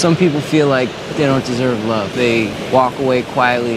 Some people feel like they don't deserve love. They walk away quietly.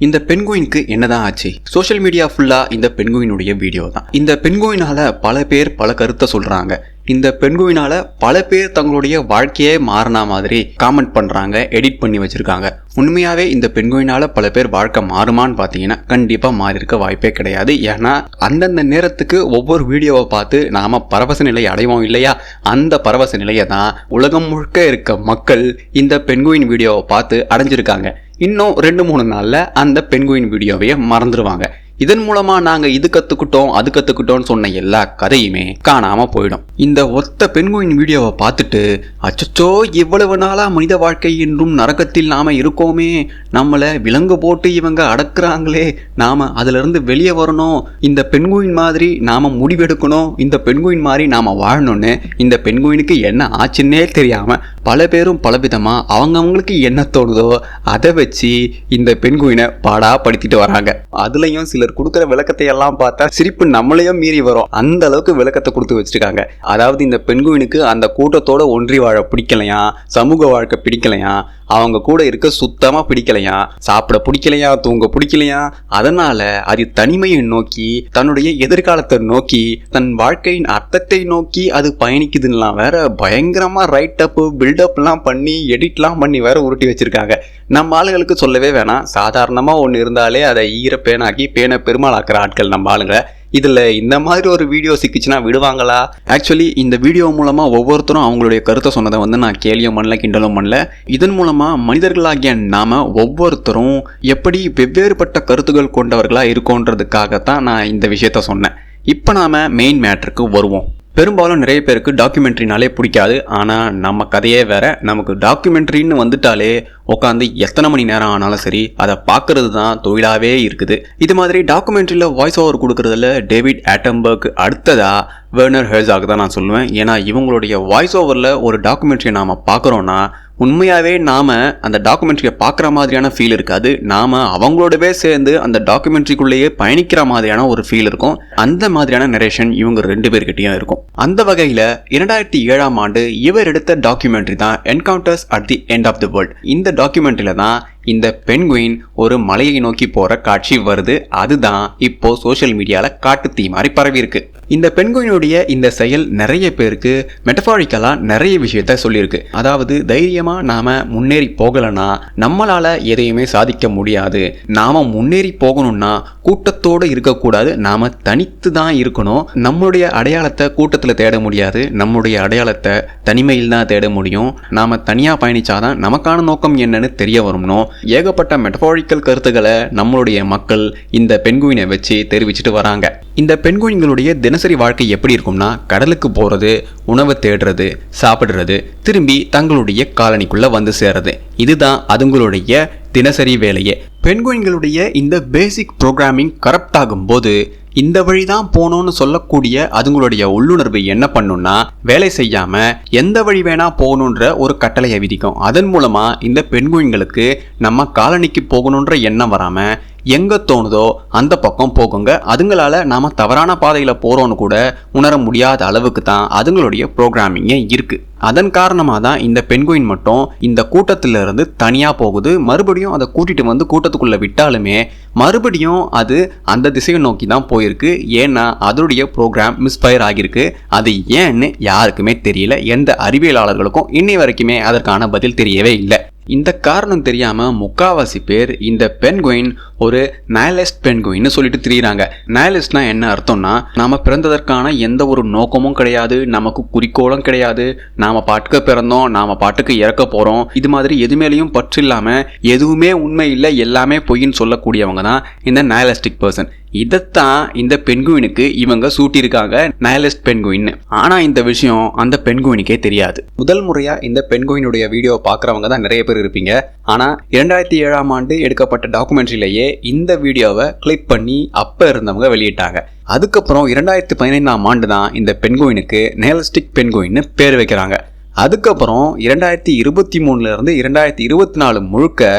இந்த பெண்குயினுக்கு என்னதான் ஆச்சு? Social media ஃபுல்லா இந்த பெண்குயினுடைய வீடியோ தான். இந்த பெண்குயினால பல பேர் பல கருத்தை சொல்றாங்க. இந்த பெண்குயினால பல பேர் தங்களுடைய வாழ்க்கையே மாறின மாதிரி காமெண்ட் பண்றாங்க, எடிட் பண்ணி வச்சிருக்காங்க. உண்மையாவே இந்த பெண்குயினால பல பேர் வாழ்க்கை மாறுமான்னு பாத்தீங்கன்னா கண்டிப்பா மாறி இருக்க வாய்ப்பே கிடையாது. ஏன்னா அந்தந்த நேரத்துக்கு ஒவ்வொரு வீடியோவை பார்த்து நாம பரவச நிலை அடைவோம் இல்லையா? அந்த பரவச நிலையை தான் உலகம் முழுக்க இருக்க மக்கள் இந்த பெண்குயின் வீடியோவை பார்த்து அடைஞ்சிருக்காங்க. இன்னும் 2-3 நாள்ல அந்த பெண்குயின் வீடியோவையே மறந்துடுவாங்க. இதன் மூலமா நாங்க இது கத்துக்கிட்டோம் அது கத்துக்கிட்டோம்னு சொன்ன எல்லா கதையுமே காணாம போயிடும். இந்த ஒத்த பெண்குயின் வீடியோவை பார்த்துட்டு அச்சச்சோ இவ்வளவு நாளா மனித வாழ்க்கை என்றும் நரகத்தில் நாம இருக்கோமே, நம்மளை விலங்கு போட்டு இவங்க அடக்குறாங்களே, நாம அதுல இருந்து வெளியே வரணும், இந்த பெண்குயின் மாதிரி நாம முடிவெடுக்கணும், இந்த பெண்குயின் மாதிரி நாம வாழணும்னு இந்த பெண்குயினுக்கு என்ன ஆச்சுன்னே தெரியாம பல பேரும் பலவிதமா அவங்களுக்கு என்ன தோணுதோ அதை வச்சு இந்த பெண்குயினை பாடா படுத்திட்டு வராங்க. அதுலயும் சிலர் கொடுக்குற விளக்கத்தை எல்லாம் பார்த்தா சிரிப்பு நம்மளையும் மீறி வரும். அந்த அளவுக்கு விளக்கத்தை கொடுத்து வச்சிருக்காங்க. அதாவது இந்த பெண்குயினுக்கு அந்த கூட்டத்தோட ஒன்றி வாழ பிடிக்கலையா, சமூக வாழ்க்கை பிடிக்கலையா, அவங்க கூட இருக்க சுத்தமா பிடிக்கலையா, சாப்பிட பிடிக்கலையா, தூங்க பிடிக்கலையா, அதனால அது தனிமையை நோக்கி தன்னுடைய எதிர்காலத்தை நோக்கி தன் வாழ்க்கையின் அர்த்தத்தை நோக்கி அது பயணிக்குதுன்னா வேற பயங்கரமா ரைட் அப் பில்டப்லாம் பண்ணி எடிட்லாம் பண்ணி வேற உருட்டி வச்சிருக்காங்க. நம்ம ஆளுங்களுக்கு சொல்லவே வேணாம். சாதாரணமா ஒன்று இருந்தாலே அதை ஈர பேனாக்கி பேனை பெருமாள் ஆக்குற ஆட்கள் நம்ம ஆளுங்க. இதுல இந்த மாதிரி ஒரு வீடியோ சிக்கிச்சுன்னா விடுவாங்களா? ஆக்சுவலி இந்த வீடியோ மூலமா ஒவ்வொருத்தரும் அவங்களுடைய கருத்தை சொன்னதை நான் கேலியும் பண்ணல, கிண்டலும் பண்ணல. இதன் மூலமா மனிதர்களாகிய நாம ஒவ்வொருத்தரும் எப்படி வெவ்வேறுபட்ட கருத்துக்கள் கொண்டவர்களா இருக்கோன்றதுக்காகத்தான் நான் இந்த விஷயத்த சொன்னேன். இப்போ நாம மெயின் மேட்டருக்கு வருவோம். பெரும்பாலும் நிறைய பேருக்கு டாக்குமெண்ட்ரினாலே பிடிக்காது. ஆனால் நம்ம கதையே வேற. நமக்கு டாக்குமெண்ட்ரின்னு வந்துட்டாலே உட்காந்து எத்தனை மணி நேரம் ஆனாலும் சரி அதை பார்க்கறது தான் தொழிலாகவே இருக்குது. இது மாதிரி டாக்குமெண்ட்ரியில் வாய்ஸ் ஓவர் கொடுக்கறதுல டேவிட் ஆட்டன்பர்க் அடுத்ததா வெர்னர் ஹெர்சாக் தான் நான் சொல்லுவேன். ஏன்னா இவங்களுடைய வாய்ஸ் ஓவரில் ஒரு டாக்குமெண்ட்ரியை நாம் பார்க்குறோன்னா உண்மையாகவே நாம் அந்த டாக்குமெண்ட்ரியை பார்க்குற மாதிரியான ஃபீல் இருக்காது. நாம் அவங்களோடவே சேர்ந்து அந்த டாக்குமெண்ட்ரிக்குள்ளேயே பயணிக்கிற மாதிரியான ஒரு ஃபீல் இருக்கும். அந்த மாதிரியான நரேஷன் இவங்க 2 பேர்கிட்டையும் இருக்கும். அந்த வகையில் 2007ஆம் ஆண்டு இவர் எடுத்த டாக்குமெண்ட்ரி தான் encounters at the end of the world. இந்த டாக்குமெண்ட்ரியில் தான் இந்த பெண்குயின் ஒரு மலையை நோக்கி போற காட்சி வருது. அதுதான் இப்போ சோஷியல் மீடியால காட்டு தீ மாதிரி பரவி இருக்கு. இந்த பெண்குயினுடைய இந்த செயல் நிறைய பேருக்கு மெட்டபாரிக்கலா நிறைய விஷயத்த சொல்லியிருக்கு. அதாவது தைரியமா நாம முன்னேறி போகலன்னா நம்மளால எதையுமே சாதிக்க முடியாது. நாம முன்னேறி போகணும்னா கூட்டத்தோடு இருக்கக்கூடாது, நாம தனித்து தான் இருக்கணும். நம்மளுடைய அடையாளத்தை கூட்டத்தில் தேட முடியாது, நம்மளுடைய அடையாளத்தை தனிமையில் தான் தேட முடியும். நாம தனியா பயணிச்சாதான் நமக்கான நோக்கம் என்னன்னு தெரிய வரும்னோ ஏகப்பட்ட மெட்டபாரிக்கல் கருத்துக்களை நம்மளுடைய மக்கள் இந்த பெண்குயினை வச்சு தெரிவிச்சுட்டு வராங்க. இந்த பெண்குயின்களுடைய தினசரி வாழ்க்கை எப்படி இருக்கும்னா கடலுக்கு போறது, உணவை தேடுறது, சாப்பிடுறது, திரும்பி தங்களுடைய காலனிக்குள்ள வந்து சேர்றது, இதுதான் அதுங்களுடைய தினசரி வேலையே. பெண்குயின்களுடைய இந்த பேசிக் ப்ரோக்ராமிங் கரப்ட் ஆகும் போது இந்த வழிதான் போகணும்னு சொல்லக்கூடிய அதுங்களுடைய உள்ளுணர்வு என்ன பண்ணும்னா வேலை செய்யாம எந்த வழி வேணா போகணுன்ற ஒரு கட்டளையை விதிக்கும். அதன் மூலமா இந்த பெண்குயின்களுக்கு நம்ம காலனிக்கு போகணுன்ற எண்ணம் வராம எங்க தோணுதோ அந்த பக்கம் போகுங்க. அதுங்களால நாம தவறான பாதையில போறோம்னு கூட உணர முடியாத அளவுக்கு தான் அதுங்களுடைய ப்ரோக்ராமிங்கே இருக்கு. அதன் காரணமாக தான் இந்த பெண்குயின் மட்டும் இந்த கூட்டத்தில இருந்து தனியா போகுது. மறுபடியும் அதை கூட்டிட்டு வந்து கூட்டத்துக்குள்ள விட்டாலுமே மறுபடியும் அது அந்த திசையை நோக்கி தான் போயிருக்கு. ஏன்னா அதனுடைய ப்ரோக்ராம் மிஸ்ஃபயர் ஆகியிருக்கு. அது ஏன்னு யாருக்குமே தெரியல. எந்த அறிவியலாளர்களுக்கும் இன்னை வரைக்குமே அதற்கான பதில் தெரியவே இல்லை. இந்த காரணம் தெரியாம முக்காவாசி பேர் இந்த பெண்குயின் ஒரு நயலிஸ்ட் பெண்குயின்னு சொல்லிட்டு திரியிறாங்க. நயலிஸ்ட்னா என்ன அர்த்தம்னா நாம பிறந்ததற்கான எந்த ஒரு நோக்கமும் கிடையாது, நமக்கு குறிக்கோளும் கிடையாது, நாம பாட்டுக்கு பிறந்தோம், நாம பாட்டுக்கு இறக்க போறோம், இது மாதிரி எதுமேலையும் பற்று இல்லாம எதுவுமே உண்மை இல்லை எல்லாமே பொய்ன்னு சொல்லக்கூடியவங்க தான் இந்த நயலிஸ்டிக் பர்சன். இதைத்தான் இந்த பெண்குயினுக்கு இவங்க சூட்டியிருக்காங்க, நயலிஸ்ட் பெண்குயின். ஆனா இந்த விஷயம் அந்த பெண்குயினுக்கே தெரியாது. முதல் முறையா இந்த பெண்குயினுடைய வீடியோ பார்க்குறவங்க தான் நிறைய பேர் இருப்பீங்க. ஆனா 2007ஆம் ஆண்டு எடுக்கப்பட்ட டாக்குமெண்ட்ரியிலேயே இந்த வீடியோவை கிளிக் பண்ணி அப்ப இருந்தவங்க வெளியிட்டாங்க. அதுக்கப்புறம் 2015ஆம் ஆண்டு தான் இந்த பெண்குயினுக்கு நயலிஸ்டிக் பெண்குயின்னு பேர் வைக்கிறாங்க. அதுக்கப்புறம் 2023 இருந்து 2024 முழுக்க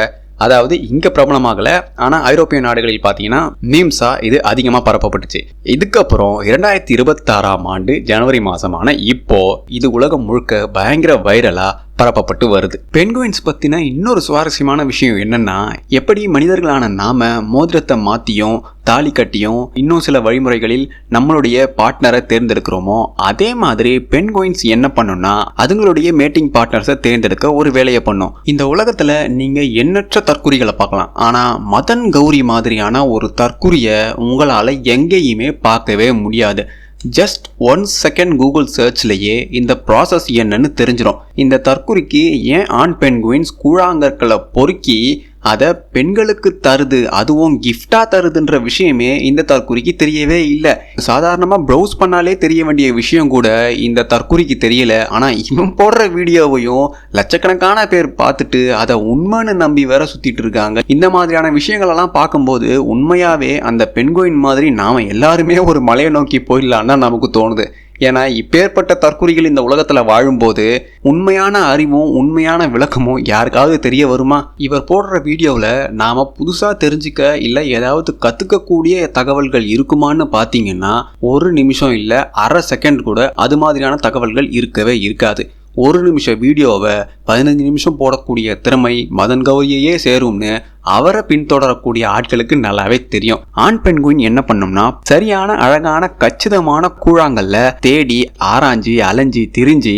அதாவது இங்க பிரபலமாகல, ஆனா ஐரோப்பிய நாடுகளில் பாத்தீங்கன்னா மீம்ஸா இது அதிகமா பரப்பப்பட்டுச்சு. இதுக்கப்புறம் 2026ஆம் ஆண்டு ஜனவரி மாசமான இப்போ இது உலகம் முழுக்க பயங்கர வைரலா பரப்பப்பட்டு வருது. பென்குயின்ஸ் பத்தின இன்னொரு சுவாரஸ்யமான விஷயம் என்னன்னா, எப்படி மனிதர்களான நாம மோதிரத்தை மாத்தியும் தாலி கட்டியும் இன்னும் சில வழிமுறைகளில் நம்மளுடைய பார்ட்னரை தேர்ந்தெடுக்கிறோமோ, அதே மாதிரி பென்குயின்ஸ் என்ன பண்ணும்னா அதுங்களுடைய மேட்டிங் பார்ட்னர்ஸை தேர்ந்தெடுக்க ஒரு வேலையை பண்ணும். இந்த உலகத்துல நீங்க எண்ணற்ற தற்குறிகளை பார்க்கலாம், ஆனா மதன் கௌரி மாதிரியான ஒரு தற்குறியை உங்களால எங்கேயுமே பார்க்கவே முடியாது. ஜஸ்ட் 1 செகண்ட் கூகுள் சர்ச்லயே இந்த ப்ராசஸ் என்னன்னு தெரிஞ்சிடும். இந்த தற்குறிக்கு ஏன் ஆண் பென்குயின்ஸ் கூழாங்கற்களை பொறுக்கி அதை பெண்களுக்கு தருது, அதுவும் கிஃப்டா தருதுன்ற விஷயமே இந்த தற்குறிக்கு தெரியவே இல்லை. சாதாரணமா ப்ரௌஸ் பண்ணாலே தெரிய வேண்டிய விஷயம் கூட இந்த தற்குறிக்கு தெரியல. ஆனா இவன் போடுற வீடியோவையும் லட்சக்கணக்கான பேர் பார்த்துட்டு அதை உண்மைன்னு நம்பி வேற சுத்திட்டு இருக்காங்க. இந்த மாதிரியான விஷயங்கள் எல்லாம் பார்க்கும்போது உண்மையாவே அந்த பென்குயின் மாதிரி நாம எல்லாருமே ஒரு மலையை நோக்கி போயிடலான்னு நமக்கு தோணுது. ஏன்னா இப்பேற்பட்ட தற்குறிகள் இந்த உலகத்துல வாழும்போது உண்மையான அறிவும் உண்மையான விளக்கமும் யாருக்காவது தெரிய வருமா? இவர் போடுற வீடியோவில் நாம புதுசா தெரிஞ்சுக்க இல்லை ஏதாவது கத்துக்கக்கூடிய தகவல்கள் இருக்குமான்னு பார்த்தீங்கன்னா ஒரு நிமிஷம் இல்லை, அரை செகண்ட் கூட அது மாதிரியான தகவல்கள் இருக்கவே இருக்காது. ஒரு நிமிஷ வீடியோவை 15 நிமிஷம் போடக்கூடிய திறமை மதன் கௌரியையே சேரும்னு அவரை பின்தொடரக்கூடிய ஆட்களுக்கு நல்லாவே தெரியும். ஆண் பென்குயின் என்ன பண்ணும்னா சரியான அழகான கச்சிதமான கூழாங்கல்ல தேடி ஆராய்ஞ்சி அலைஞ்சி திரிஞ்சு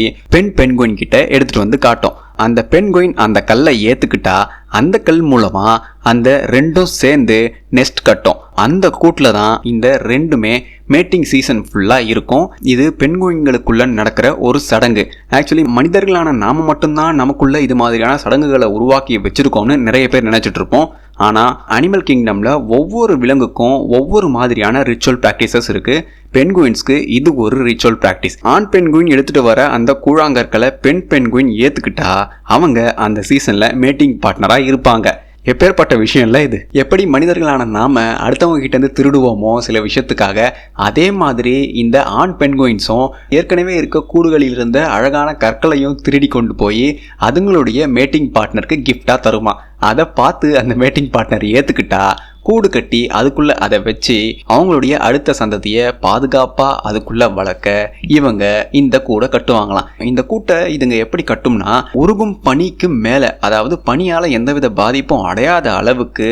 பென்குயின் கிட்ட எடுத்துட்டு வந்து காட்டும். அந்த பென்குயின் அந்த கல்லை ஏத்துக்கிட்டா அந்த கல் மூலமா அந்த ரெண்டும் சேர்ந்து நெஸ்ட் கட்டும். அந்த கூட்டுல தான் இந்த ரெண்டுமே மேட்டிங் சீசன் ஃபுல்லா இருக்கும். இது பென்குயின்களுக்குள்ள நடக்கிற ஒரு சடங்கு. ஆக்சுவலி மனிதர்களான நாம மட்டும்தான் நமக்குள்ள இது மாதிரியான சடங்குகளை உருவாக்கி வச்சிருக்கோம்னு நிறைய பேர் நினைச்சிட்டு இருப்போம். ஆனா அனிமல் கிங்டம்ல ஒவ்வொரு விலங்குக்கும் ஒவ்வொரு மாதிரியான ரிச்சுவல் பிராக்டிசஸ் இருக்கு. பென்குயின்ஸ்க்கு இது ஒரு ரிச்சுவல் பிராக்டிஸ். ஆண் பென்குயின் எடுத்துட்டு வர அந்த கூழாங்கற்களை பெண் பென்குயின் ஏத்துக்கிட்டா அவங்க அந்த சீசன்ல மேட்டிங் பார்ட்னரா இருப்பாங்க. எப்பேற்பட்ட விஷயம் இல்லை இது. எப்படி மனிதர்களான நாம அடுத்தவங்க கிட்ட இருந்து திருடுவோமோ சில விஷயத்துக்காக, அதே மாதிரி இந்த ஆண் பென்குயின்ஸும் ஏற்கனவே இருக்க கூடுகளில் இருந்த அழகான கற்களையும் திருடி கொண்டு போய் அதுங்களுடைய மேட்டிங் பார்ட்னருக்கு கிஃப்டா தருமா. அதை பார்த்து அந்த மேட்டிங் பார்ட்னர் ஏத்துக்கிட்டா கூடு கட்டி அதுக்குள்ள அதை வச்சு அவங்களுடைய அடுத்த சந்ததியை பாதுகாப்பா அதுக்குள்ள வளர்க்க இவங்க இந்த கூடை கட்டுவாங்களாம். இந்த கூட்டை இதுங்க எப்படி கட்டும்னா உருகும் பனிக்கு மேல, அதாவது பனியால எந்தவித பாதிப்பும் அடையாத அளவுக்கு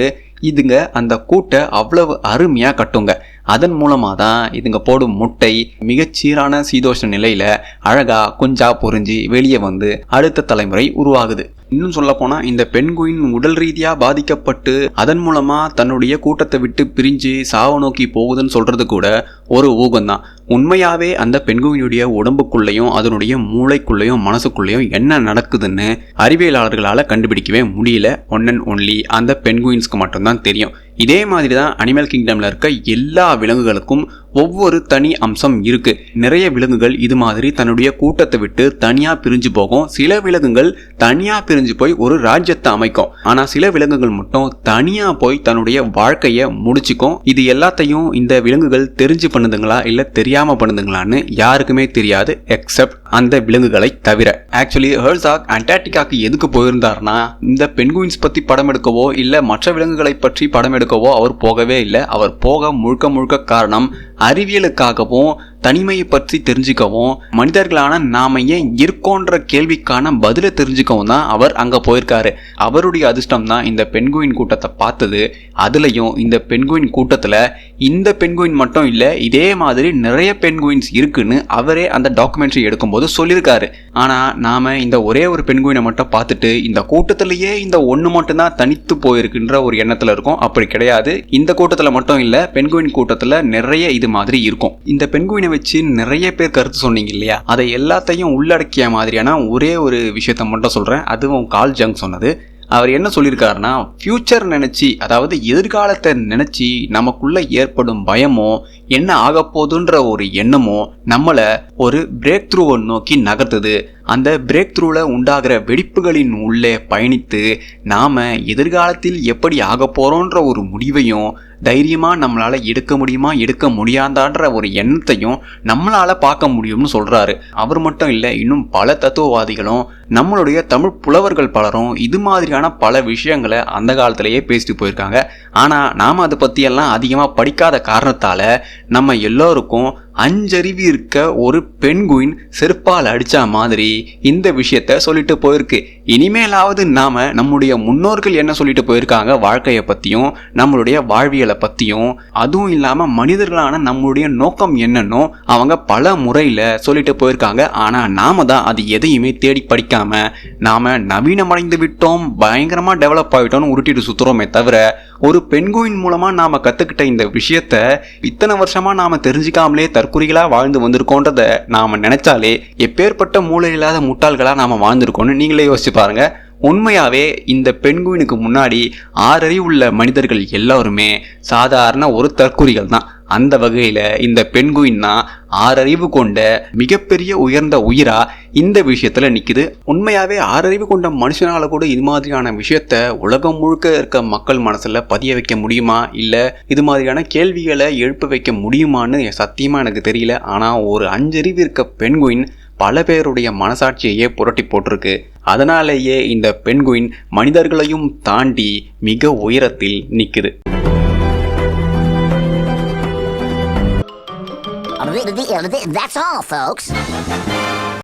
இதுங்க அந்த கூட்டை அவ்வளவு அருமையா கட்டுங்க. அதன் மூலமா தான் இதுங்க போடும் முட்டை மிகச்சீரான சீதோஷ்ண நிலையில அழகா குஞ்சா பொறிஞ்சி வெளியே வந்து அடுத்த தலைமுறை உருவாகுது. இன்னும் சொல்ல போனா இந்த பென்குயின் உடல் ரீதியா பாதிக்கப்பட்டு அதன் மூலமா தன்னுடைய கூட்டத்தை விட்டு பிரிஞ்சு சாவு நோக்கி போகுதுன்னு சொல்றது கூட ஒரு ஊகம்தான். உண்மையாவே அந்த பென்குயினுடைய உடம்புக்குள்ளேயும் அதனுடைய மூளைக்குள்ளேயும் மனசுக்குள்ளேயும் என்ன நடக்குதுன்னு அறிவியலாளர்களால கண்டுபிடிக்கவே முடியல. ஒன் அண்ட் ஒன்லி அந்த பென்குயின்ஸ்க்கு மட்டும்தான் தெரியும். இதே மாதிரி தான் அனிமல் கிங்டம்ல இருக்க எல்லா விலங்குகளுக்கும் ஒவ்வொரு தனி அம்சம் இருக்கு. நிறைய விலங்குகள் இது மாதிரி தன்னுடைய கூட்டத்தை விட்டு தனியா பிரிஞ்சு போகும். சில விலங்குகள் தனியா பிரிஞ்சு போய் ஒரு ராஜ்யத்தை அமைக்கும். ஆனா சில விலங்குகள் மட்டும் தனியா போய் தன்னுடைய வாழ்க்கைய முடிச்சுக்கும். இது எல்லாத்தையும் இந்த விலங்குகள் தெரிஞ்சு பண்ணுதுங்களா இல்ல தெரியாம பண்ணுதுங்களான்னு யாருக்குமே தெரியாது, எக்ஸப்ட் அந்த விலங்குகளை தவிர. ஆக்சுவலி ஹெர்சாக் அண்டார்டிகாக்கு எதுக்கு போயிருந்தாருன்னா இந்த பென்குயின்ஸ் பத்தி படம் எடுக்கவோ இல்ல மற்ற விலங்குகளை பற்றி படம் எடுக்கவோ அவர் போகவே இல்லை. அவர் போக முழுக்க காரணம் அறிவியலுக்காகவும் தனிமையை பற்றி தெரிஞ்சுக்கவும் மனிதர்களான நாம ஏன் இருக்கோன்ற கேள்விக்கான பதிலை தெரிஞ்சுக்கவும் தான் அவர் அங்க போயிருக்காரு. அவருடைய அதிர்ஷ்டம் தான் இந்த பென்குயின் கூட்டத்தை பார்த்தது. அதுலயும் இந்த பென்குயின் கூட்டத்துல இந்த பென்குயின் மட்டும் இல்ல, இதே மாதிரி நிறைய பென்குயின்ஸ் இருக்குன்னு அவரே அந்த டாக்குமெண்ட்ரி எடுக்கும்போது சொல்லியிருக்காரு. ஆனா நாம இந்த ஒரே ஒரு பென்குயினை மட்டும் பார்த்துட்டு இந்த கூட்டத்திலேயே இந்த ஒண்ணு மட்டும் தான் தனித்து போயிருக்குன்ற ஒரு எண்ணத்துல இருக்கும். அப்படி கிடையாது. இந்த கூட்டத்துல மட்டும் இல்ல, பென்குயின் கூட்டத்துல நிறைய இது மாதிரி இருக்கும். இந்த பென்குயினை வச்சு நிறைய பேர் கருத்து சொன்னீங்க இல்லையா, அதை எல்லாத்தையும் உள்ளடக்கிய மாதிரியான ஒரே ஒரு விஷயத்த மட்டும் சொல்றேன். அதுவும் கார்ல் ஜங் சொன்னது. அவர் என்ன சொல்லியிருக்காருன்னா, ஃபியூச்சர் நினைச்சி, அதாவது எதிர்காலத்தை நினைச்சி நமக்குள்ள ஏற்படும் பயமோ என்ன ஆக போதுன்ற ஒரு எண்ணமோ நம்மளை ஒரு பிரேக் த்ரூவை நோக்கி நகர்த்துது. அந்த பிரேக் த்ரூல உண்டாகிற வெடிப்புகளின் உள்ளே பயணித்து நாம எதிர்காலத்தில் எப்படி ஆக போறோன்ற ஒரு முடிவையும் தைரியமாக நம்மளால் எடுக்க முடியுமா எடுக்க முடியாதான்ற ஒரு எண்ணத்தையும் நம்மளால் பார்க்க முடியும்னு சொல்கிறாரு. அவர் மட்டும் இல்லை, இன்னும் பல தத்துவவாதிகளும் நம்மளுடைய தமிழ் புலவர்கள் பலரும் இது மாதிரியான பல விஷயங்களை அந்த காலத்திலேயே பேசிட்டு போயிருக்காங்க. ஆனால் நாம் அதை பற்றியெல்லாம் அதிகமாக படிக்காத காரணத்தால் நம்ம எல்லோருக்கும் அஞ்சறிவு இருக்க ஒரு பெண்குயின் செருப்பால் அடித்த மாதிரி இந்த விஷயத்த சொல்லிட்டு போயிருக்கு. இனிமேலாவது நாம் நம்முடைய முன்னோர்கள் என்ன சொல்லிட்டு போயிருக்காங்க வாழ்க்கையை பற்றியும் நம்மளுடைய வாழ்வியலை பற்றியும், அதுவும் இல்லாமல் மனிதர்களான நம்மளுடைய நோக்கம் என்னன்னோ அவங்க பல முறையில் சொல்லிட்டு போயிருக்காங்க. ஆனால் நாம தான் அது எதையுமே தேடி படிக்காமல் நாம் நவீனமடைந்து விட்டோம், பயங்கரமாக டெவலப் ஆகிட்டோம்னு உருட்டிட்டு சுற்றுறோமே தவிர ஒரு பெண்குயின் மூலமாக நாம் கற்றுக்கிட்ட இந்த விஷயத்த இத்தனை வருஷமாக நாம் தெரிஞ்சிக்காமலே தற்குறிகளாக வாழ்ந்து வந்திருக்கோன்றதை நாம் நினைச்சாலே எப்பேற்பட்ட மூளை இல்லாத முட்டாள்களாக நாம் வாழ்ந்திருக்கோன்னு நீங்களே யோசிச்சு பாருங்க. உண்மையாகவே இந்த பெண்குயினுக்கு முன்னாடி 6 அறிவு உள்ள மனிதர்கள் எல்லாருமே சாதாரண ஒரு தற்குறிகள் தான். அந்த வகையில் இந்த பெண்குயின் தான் 6 அறிவு கொண்ட மிகப்பெரிய உயர்ந்த உயிரா இந்த விஷயத்தில் நிற்குது. உண்மையாகவே 6 அறிவு கொண்ட மனுஷனால கூட இது மாதிரியான விஷயத்த உலகம் முழுக்க இருக்க மக்கள் மனசில் பதிய வைக்க முடியுமா, இல்லை இது மாதிரியான கேள்விகளை எழுப்ப வைக்க முடியுமான்னு சத்தியமாக எனக்கு தெரியல. ஆனால் ஒரு 5 அறிவு இருக்க பெண்குயின் பல பேருடைய மனசாட்சியையே புரட்டி போட்டிருக்கு. அதனாலேயே இந்த பெண்குயின் மனிதர்களையும் தாண்டி மிக உயரத்தில் நிற்குது. That's all, folks.